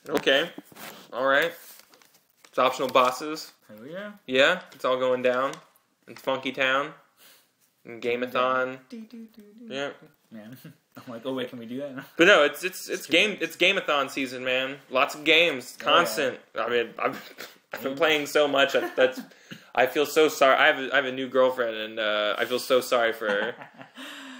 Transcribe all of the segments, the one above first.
Okay. All right. It's optional bosses. Oh yeah. Yeah, it's all going down in Funky Town. In Gameathon. Yeah. Man, I'm like, oh wait, can we do that? But no, it's Gameathon season, man. Lots of games, constant. I mean, I've been playing so much. I feel so sorry. I have a new girlfriend, and I feel so sorry for her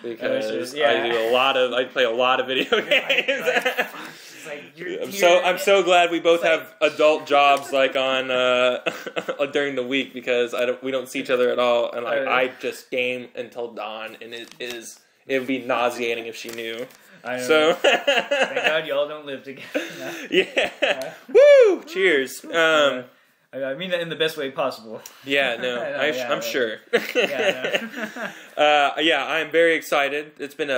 because I play a lot of video games. I'm so glad we both have adult jobs like on during the week because we don't see each other at all, and I just game until dawn, and it would be nauseating if she knew. I know. So thank God y'all don't live together. No. Yeah. Woo! Cheers. I mean that in the best way possible. Yeah, no, I'm sure. Yeah, yeah, I'm very excited. It's been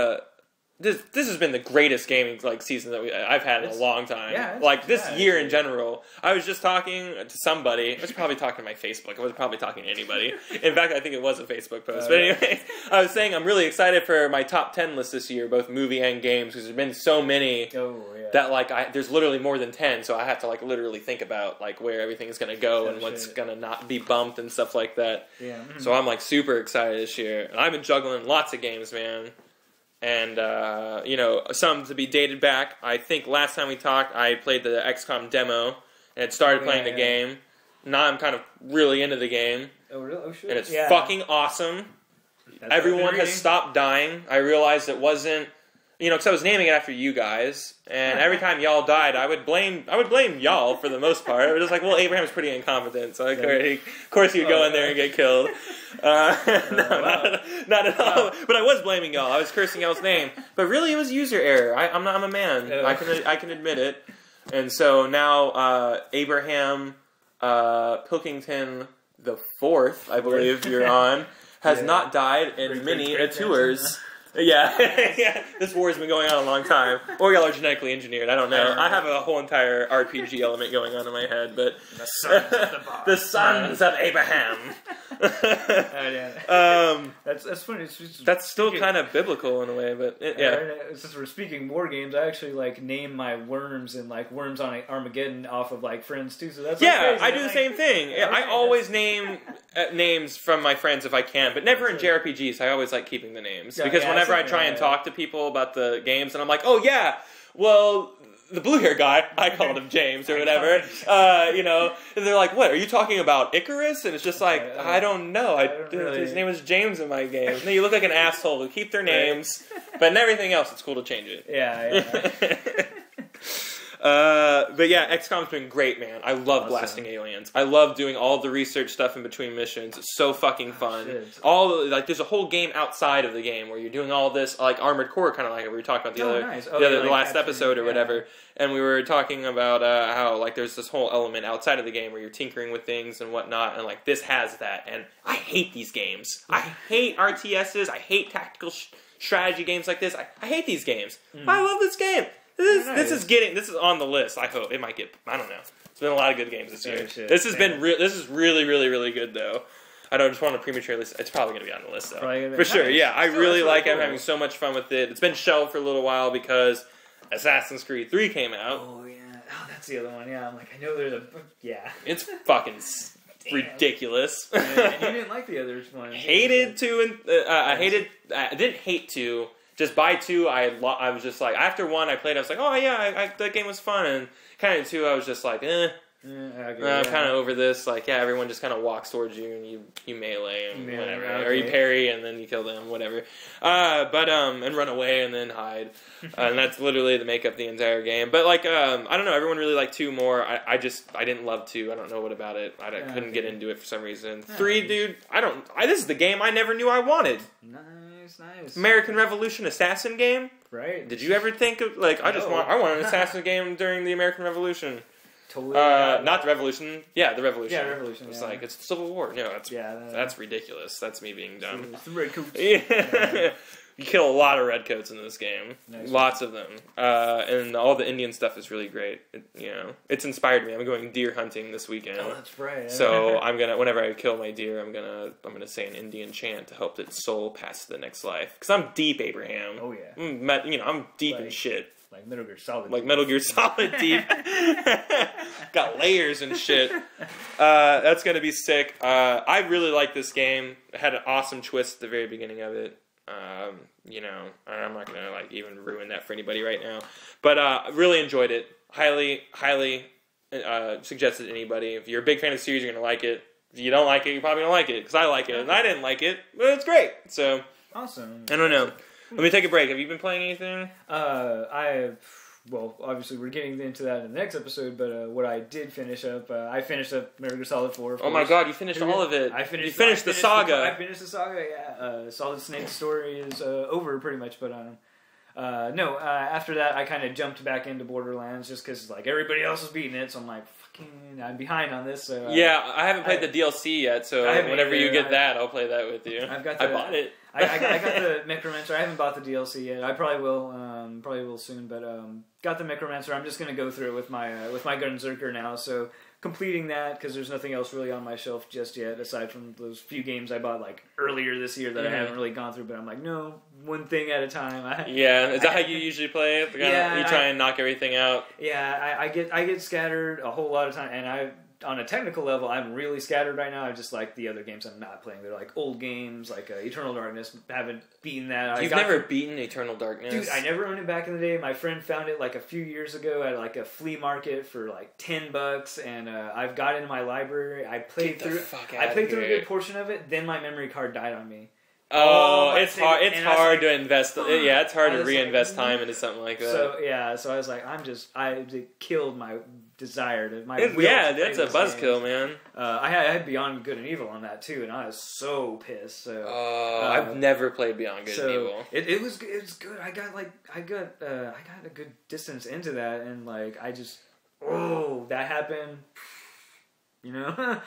this has been the greatest gaming season that I've had in a long time. Yeah, this year in general. I was just talking to somebody. I was probably talking to my Facebook. I wasn't probably talking to anybody. In fact, I think it was a Facebook post. But anyway, I was saying I'm really excited for my top 10 list this year, both movie and games, because there's been so many that there's literally more than 10. So I have to literally think about where everything is going to go and what's going to not be bumped and stuff like that. Yeah. So I'm super excited this year. And I've been juggling lots of games, man. And, some to be dated back. I think last time we talked, I played the XCOM demo and had started playing the game. Now I'm kind of really into the game. Oh, really? Oh, shit. And it's fucking awesome. Everyone has stopped dying. I realized it wasn't, because I was naming it after you guys. And every time y'all died, I would blame y'all for the most part. I was just like, well, Abraham's pretty incompetent, so of course he'd go in there and get killed. Not at all. But I was blaming y'all. I was cursing y'all's name. But really, it was user error. I'm a man. I can admit it. And so now Abraham Pilkington the Fourth, I believe you're on, has not died in many tours. Yeah, this war has been going on a long time. Or y'all are genetically engineered. I don't know. I have a whole entire RPG element going on in my head, but the sons of Abraham. That's funny. That's still kind of biblical in a way, but since we're speaking war games, I actually name my worms and Worms on Armageddon off of friends too. So that's crazy. I do the same thing. I always name names from my friends if I can, but never in JRPGs. I always like keeping the names because whenever I try and talk to people about the games, and I'm like, oh yeah, well, the blue hair guy, I called him James or whatever, and they're like, what, are you talking about Icarus? And it's just I don't know. His name was James in my game. No, you look like an asshole. We keep their names, but in everything else, it's cool to change it. But yeah, XCOM's been great, man. I love blasting aliens. I love doing all the research stuff in between missions. It's so fucking fun. There's a whole game outside of the game where you're doing all this, Armored Core, kind of like we were talking about the last episode or whatever. And we were talking about how there's this whole element outside of the game where you're tinkering with things and whatnot, and this has that. And I hate these games. I hate RTSs. I hate tactical strategy games like this. I hate these games. I love this game. This is on the list. I hope it might get. I don't know. It's been a lot of good games this year. This has been this is really, really, really good though. I don't just want to prematurely. It's probably going to be on the list though, for sure. Yeah, I really like it. I'm having so much fun with it. It's been shelved for a little while because Assassin's Creed 3 came out. Oh yeah, that's the other one. Yeah, I'm I know there's It's fucking ridiculous. And you didn't like the other one. Hated to, I didn't hate to. Just by 2, I was just after 1 I played, I was oh yeah, that game was fun, and kind of 2 I was just I'm kind of over this. Everyone just kind of walks towards you and you melee and whatever, or you parry and then you kill them, whatever. And run away and then hide, and that's literally the makeup of the entire game. But I don't know, everyone really liked 2 more. I didn't love 2. I don't know what about it. I couldn't get into it for some reason. 3, dude, this is the game I never knew I wanted. Nice. American Revolution assassin game? Right. Did you ever think of I want an assassin game during the American Revolution? Totally. Not the Revolution. Yeah, the Revolution. Yeah, Revolution. It's it's the Civil War. No, that's ridiculous. That's me being dumb. It's the redcoats. Yeah. You kill a lot of redcoats in this game. Nice. Lots of them. And all the Indian stuff is really great. It's inspired me. I'm going deer hunting this weekend. Oh, that's right. So I'm whenever I kill my deer, I'm gonna say an Indian chant to help its soul pass to the next life. Because I'm deep, Abraham. Oh yeah. I'm deep in shit. Like Metal Gear Solid. Like Metal Gear Solid deep. Got layers and shit. That's gonna be sick. I really like this game. It had an awesome twist at the very beginning of it. You know, I'm not gonna like even ruin that for anybody right now. But really enjoyed it. Highly suggest it to anybody. If you're a big fan of the series, you're gonna like it. If you don't like it, you probably don't like it, because I like it, and I didn't like it, but it's great. So awesome. I don't know. Let me take a break. Have you been playing anything? Well, obviously we're getting into that in the next episode, but what I did finish up, I finished up Metal Gear Solid 4. Oh my god, you finished all of it. I finished the saga. I finished the saga, yeah. Solid Snake's story is over pretty much, but after that I kind of jumped back into Borderlands just because like everybody else was beating it, so I'm like, I'm behind on this. So, yeah, I haven't played the DLC yet, so whenever you get that, I'll play that with you. I bought it. I got the Necromancer. I haven't bought the DLC yet. I probably will soon. But got the Necromancer. I'm just gonna go through it with my Gunzerker now. So completing that, because there's nothing else really on my shelf just yet aside from those few games I bought like earlier this year that I haven't really gone through. But I'm like, no, one thing at a time. Is that how you usually play it? You try and knock everything out. Yeah, I get scattered a whole lot of time, and on a technical level, I'm really scattered right now. I just like the other games I'm not playing. They're like old games, like Eternal Darkness. Haven't beaten that. You've never beaten Eternal Darkness? Dude, I never owned it back in the day. My friend found it like a few years ago at like a flea market for like $10, and I've got it in my library. I played through a good portion of it. Then my memory card died on me. Oh, it's hard. It's hard to invest. Yeah, it's hard to reinvest time into something like that. So I was like, it killed my desire to my. That's a buzzkill, man. I had Beyond Good and Evil on that too, and I was so pissed. So I've never played Beyond Good and Evil. It was good. I got a good distance into that, and like that happened. You know.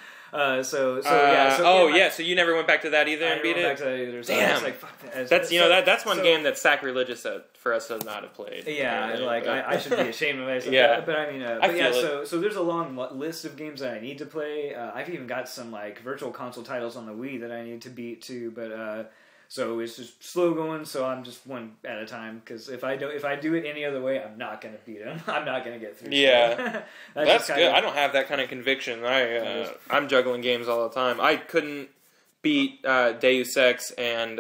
So you never went back to that either and beat it? Back to that either. So damn. Like, fuck that. That's one game that's sacrilegious for us to not have played. Yeah, really. I should be ashamed of myself. Yeah. But I mean, so there's a long list of games that I need to play. I've even got some like virtual console titles on the Wii that I need to beat too, but so it's just slow going. So I'm just one at a time, because if I do it any other way, I'm not gonna beat them. I'm not gonna get through. Yeah, that's good. I don't have that kind of conviction. I'm juggling games all the time. I couldn't beat Deus Ex and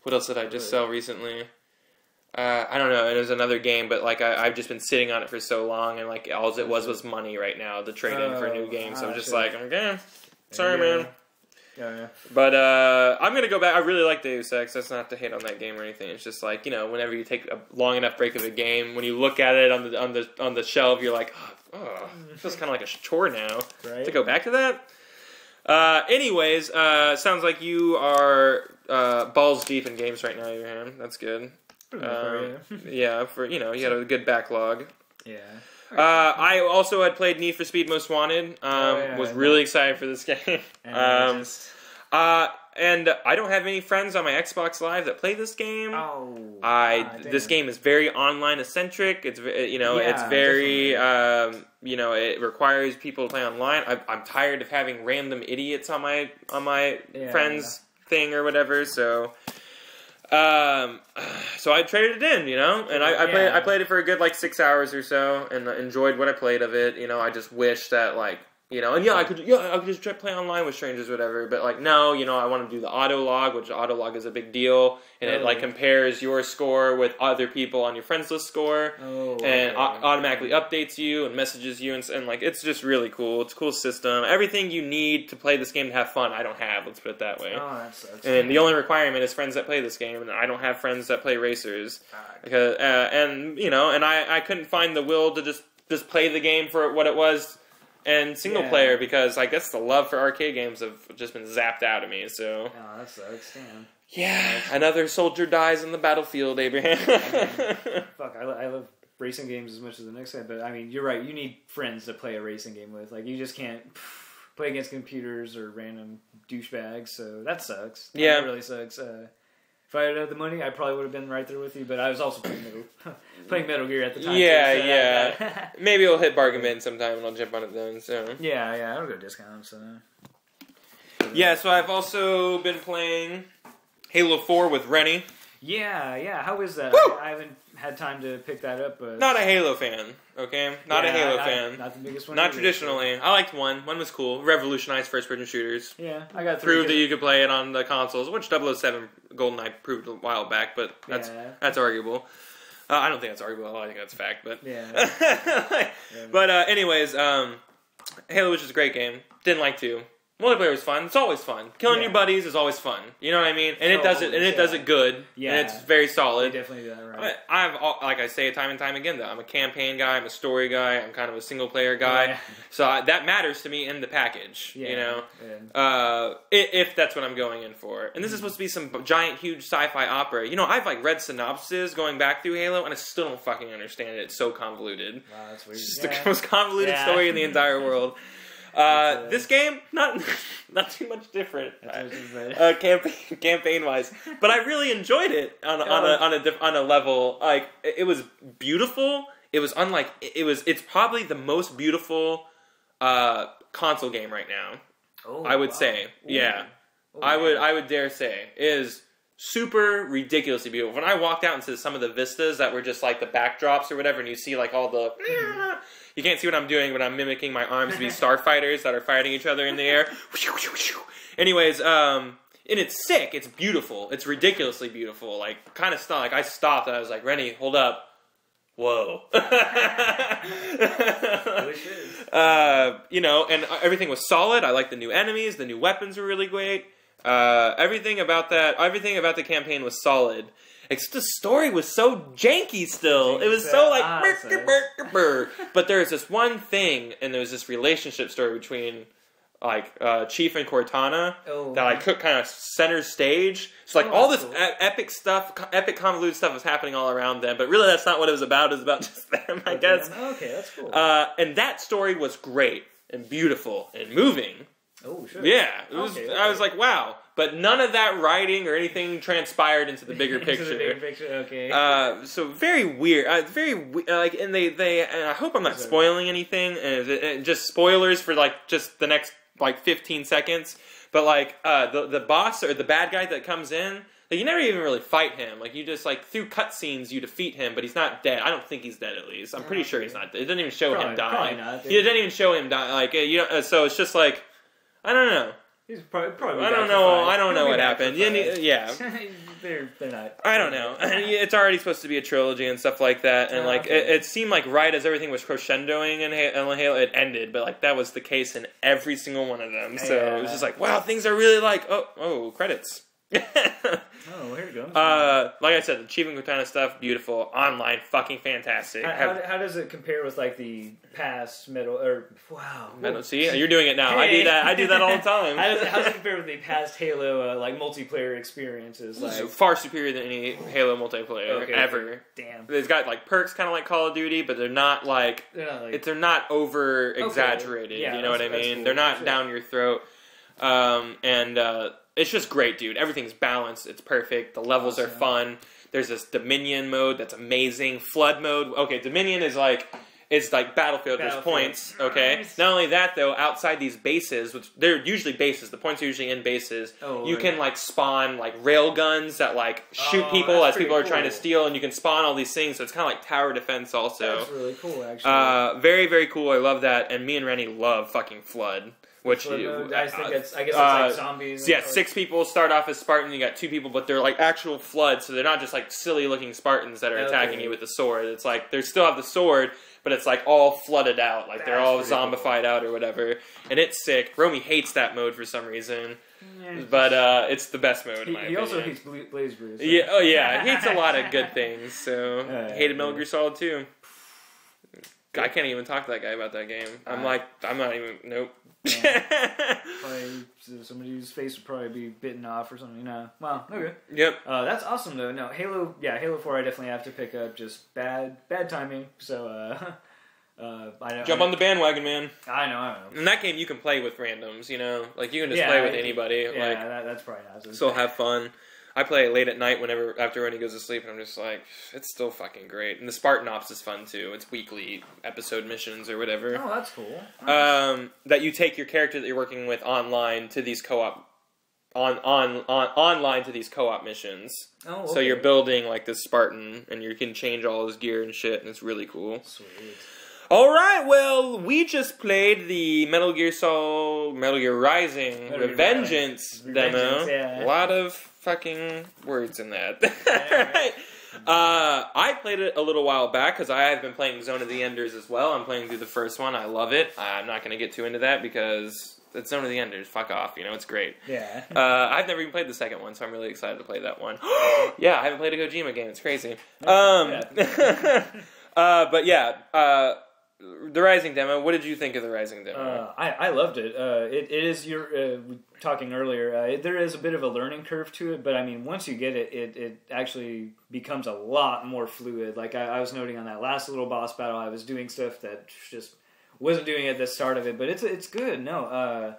what else did I just sell recently? I don't know. It was another game, but like I've just been sitting on it for so long, and like all it was money right now to trade in for a new game. So I'm just like, okay, sorry, man. Yeah. But I'm gonna go back. I really like Deus Ex. That's not to hate on that game or anything. It's just like, whenever you take a long enough break of a game, when you look at it on the shelf, you're like, it feels kind of like a chore now to go back to that. Anyways, sounds like you are balls deep in games right now, Abraham. That's good. Yeah, you had a good backlog. Yeah. I also had played Need for Speed Most Wanted. Was really excited for this game. And I don't have any friends on my Xbox Live that play this game. This game is very online centric. It's it's very it requires people to play online. I'm tired of having random idiots on my friends thing or whatever. So I traded it in, and I played it for a good 6 hours or so, and enjoyed what I played of it. I just wish that I could just play online with strangers, or whatever. But no, I want to do the auto log, which auto log is a big deal, and it compares your score with other people on your friends list score, and automatically updates you and messages you, and it's just really cool. It's a cool system. Everything you need to play this game to have fun, I don't have. Let's put it that way. Oh, that sucks. And the only requirement is friends that play this game, and I don't have friends that play racers, because I couldn't find the will to just play the game for what it was. And single player, because I guess the love for arcade games have just been zapped out of me. So that sucks, damn. Yeah, another soldier dies on the battlefield, Abraham. Fuck, I love racing games as much as the next guy, but I mean, you're right. You need friends to play a racing game with. You just can't play against computers or random douchebags. So that sucks. Yeah, that really sucks. If I had the money, I probably would have been right there with you, but I was also playing Metal Gear at the time. Yeah. Maybe we'll hit bargain bin sometime and I'll jump on it then. So yeah, I'll go discount. So yeah, so I've also been playing Halo 4 with Rennie. Yeah. How is that? Woo! I haven't had time to pick that up, but Not a Halo fan, okay? Not a Halo fan. Not the biggest one. Not either, traditionally. I liked one. One was cool. Revolutionized first-person shooters. So. Yeah, I got 3. Proved that you could play it on the consoles, which 007 GoldenEye proved a while back, but that's arguable. I don't think that's arguable. I think that's fact, but But anyways, Halo was just a great game. Didn't like 2. Multiplayer was fun. It's always fun. Killing your buddies is always fun. You know what I mean? And it does it. And it does it good. Yeah. And it's very solid. They definitely do that right. Like I say it time and time again, though, I'm a campaign guy. I'm a story guy. I'm kind of a single player guy. Yeah. So that matters to me in the package. Yeah. You know, if that's what I'm going in for. And this is supposed to be some giant, huge sci-fi opera. You know, I've like read synopses going back through Halo, and I still don't fucking understand it. It's so convoluted. Wow, that's weird. It's just the most convoluted story in the entire world. This game, not too much different, campaign wise, but I really enjoyed it on a level. Like it was beautiful. It was unlike it's probably the most beautiful console game right now. Oh, I would say, yeah, I would dare say it is super ridiculously beautiful. When I walked out into some of the vistas that were just like the backdrops or whatever, and you see like all the. You can't see what I'm doing, but I'm mimicking my arms to be starfighters that are fighting each other in the air. Anyways, and it's sick. It's beautiful. It's ridiculously beautiful. Like, kind of stuff. Like, I stopped and I was like, Rennie, hold up. Whoa. You know, and everything was solid. I liked the new enemies. The new weapons were really great. Everything about the campaign was solid. Except the story was so janky still. It was so like... But there's this one thing, and there's this relationship story between like Chief and Cortana that like kind of center stage. So like all this epic stuff, epic convoluted stuff was happening all around them. But really that's not what it was about. It was about just them, I guess. Okay, that's cool. And that story was great and beautiful and moving. Oh, sure. Yeah. It was, I was like, wow. But none of that writing or anything transpired into the bigger picture. The bigger picture, okay. So very weird. Like, and they. And I hope I'm not spoiling anything. And just spoilers for like just the next like 15 seconds. But like the boss or the bad guy that comes in, like, you never even really fight him. Like you just like through cutscenes you defeat him, but he's not dead. I don't think he's dead. At least I'm pretty sure he's not dead. It doesn't even show him dying. It doesn't even show him dying. Like you know, so it's just like I don't know. He's probably I don't know. I don't know what happened. Yeah, they're not. I don't know. It's already supposed to be a trilogy and stuff like that, and like it seemed like right as everything was crescendoing in Halo, it ended. But like that was the case in every single one of them. So it was just like, wow, things are really like credits. Oh, here we go. Like I said, the Chief and Cortana stuff, beautiful. Online, fucking fantastic. How does it compare with like the past middle or wow? See, you're doing it now. Hey. I do that all the time. How does it compare with the past Halo like multiplayer experiences? Like far superior than any Halo multiplayer ever. Damn. It's got like perks, kind of like Call of Duty, but they're not over exaggerated. Yeah, you know what I mean? Cool. They're not down your throat. It's just great, dude. Everything's balanced. It's perfect. The levels are fun. There's this Dominion mode that's amazing. Flood mode. Okay, Dominion is like Battlefield. There's points. Okay. Nice. Not only that, though, outside these bases, which they're usually bases. The points are usually in bases. You can like spawn like rail guns that like shoot people as people are trying to steal, and you can spawn all these things. So it's kind of like tower defense, also. That's really cool, actually. Very, very cool. I love that. And me and Rennie love fucking Flood. Which I guess it's like zombies. Yeah, 6 people start off as Spartan. You got 2 people, but they're like actual Floods, so they're not just like silly looking Spartans that are attacking you with the sword. It's like they still have the sword, but it's like all flooded out, like they're all zombified out or whatever. And it's sick. Romy hates that mode for some reason, but it's the best mode. In my opinion. Also hates Blaze Brew. So. Yeah, he hates a lot of good things. So hated Metal Gear Solid 2. I can't even talk to that guy about that game. I'm not even. Nope. Yeah. Probably somebody's face would probably be bitten off or something, you know. Well, okay. Yep. That's awesome though. No, Halo 4 I definitely have to pick up. Just bad timing. So I know. Jump on the bandwagon, man. I know. In that game, you can play with randoms. You know, like you can just play with anybody. Yeah, that's probably awesome. Still have fun. I play it late at night after Rennie goes to sleep, and I'm just like, it's still fucking great. And the Spartan Ops is fun too. It's weekly episode missions or whatever. Oh, that's cool. Nice. That you take your character that you're working with online to these co-op online to these co-op missions. Oh, okay. So you're building like this Spartan, and you can change all his gear and shit, and it's really cool. Sweet. All right, well, we just played the Metal Gear Rising Revengeance demo. Yeah. A lot of fucking words in that. Right. I played it a little while back because I have been playing Zone of the Enders as well. I'm playing through the first one. I love it. I'm not going to get too into that because it's Zone of the Enders. Fuck off. You know, it's great. Yeah. I've never even played the second one, so I'm really excited to play that one. Yeah, I haven't played a Kojima game. It's crazy. But yeah, the Rising demo. What did you think of the Rising demo? I loved it. It is talking earlier. There is a bit of a learning curve to it, but I mean, once you get it, it actually becomes a lot more fluid. Like I was noting on that last little boss battle, I was doing stuff that just wasn't doing at the start of it, but it's good. No,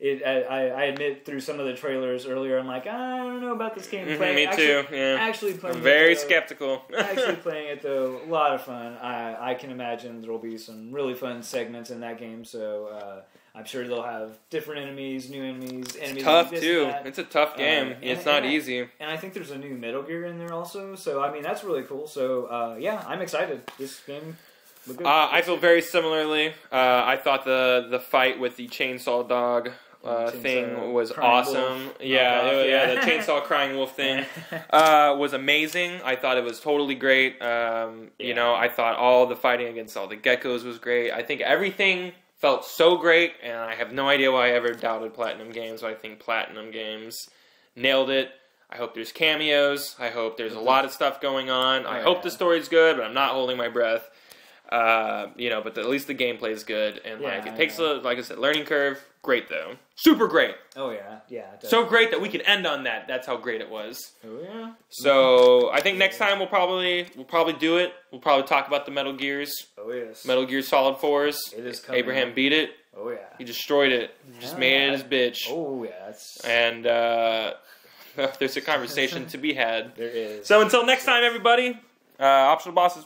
I admit through some of the trailers earlier, I'm like, I don't know about this game. Me too. Yeah. Actually playing I'm very it, though, skeptical. actually playing it though, a lot of fun. I can imagine there will be some really fun segments in that game. So I'm sure they'll have different enemies, new enemies. It's tough too. It's a tough game. It's not easy. And I think there's a new Metal Gear in there also. So I mean, that's really cool. So yeah, I'm excited. This game. I feel very similarly. I thought the fight with the chainsaw dog thing was awesome. Wolf. Yeah, the chainsaw crying wolf thing was amazing. I thought it was totally great. You know, I thought all the fighting against all the geckos was great. I think everything felt so great, and I have no idea why I ever doubted Platinum Games. I think Platinum Games nailed it. I hope there's cameos. I hope there's a lot of stuff going on. I hope the story's good, but I'm not holding my breath. You know, but at least the gameplay is good, and like it takes like I said, learning curve. Great though, super great. Oh yeah, yeah. Definitely. So great that we can end on that. That's how great it was. Oh yeah. So I think next time we'll probably do it. We'll probably talk about the Metal Gears. Oh yes. Metal Gear Solid 4s. It is coming. Abraham beat it. Oh yeah. He destroyed it. Just made it his bitch. Oh yeah. It's... And there's a conversation to be had. There is. So until next time, everybody. Optional Bosses.